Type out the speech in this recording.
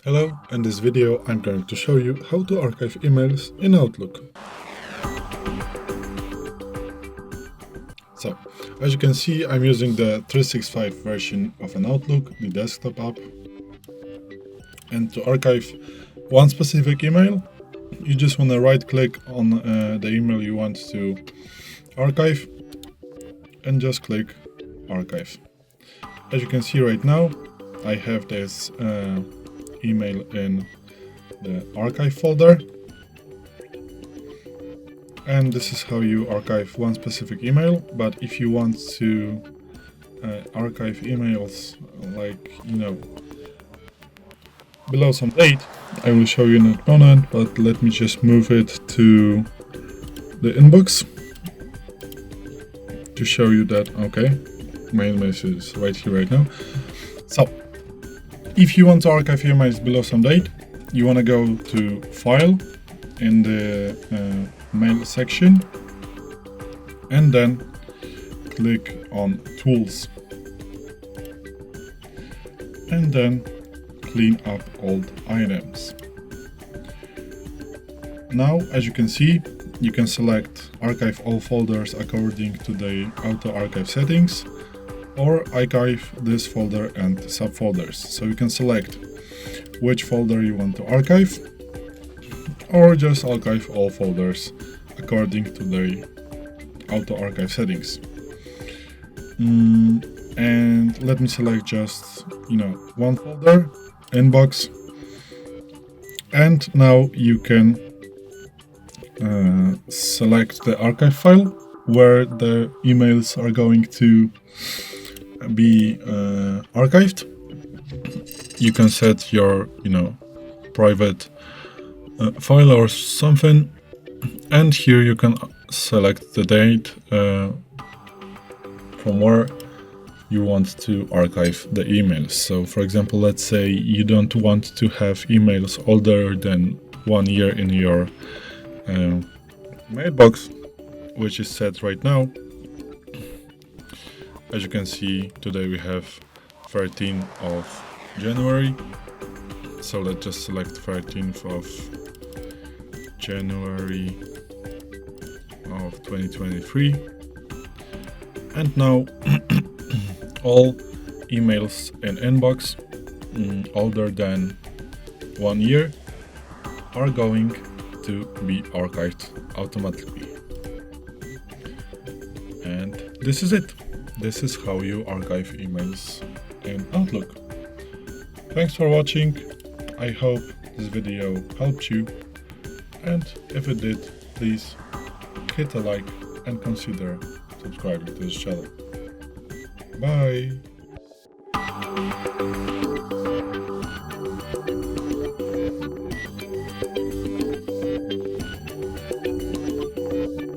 Hello, in this video I'm going to show you how to archive emails in Outlook. So, as you can see, I'm using the 365 version of an Outlook, the desktop app. And to archive one specific email, you just want to right click on the email you want to archive and just click archive. As you can see right now, I have this email in the archive folder, and this is how you archive one specific email. But if you want to archive emails below some date, I will show you in a moment, but let me just move it to the inbox to show you that my inbox is right here right now. So if you want to archive emails below some date, you want to go to File in the Mail section and then click on Tools and then Clean up old items. Now, as you can see, you can select Archive all folders according to the auto archive settings, or archive this folder and subfolders. So you can select which folder you want to archive, or just archive all folders according to the auto archive settings. And let me select just one folder, inbox, and now you can select the archive file where the emails are going to be archived. You can set your private file or something, and here you can select the date from where you want to archive the emails. So for example, let's say you don't want to have emails older than 1 year in your mailbox, which is set right now. As you can see, today we have 13th of January. So let's just select 13th of January of 2023. And now all emails in inbox older than 1 year are going to be archived automatically. And this is it. This is how you archive emails in Outlook. Thanks for watching. I hope this video helped you, and if it did, please hit a like and consider subscribing to this channel. Bye!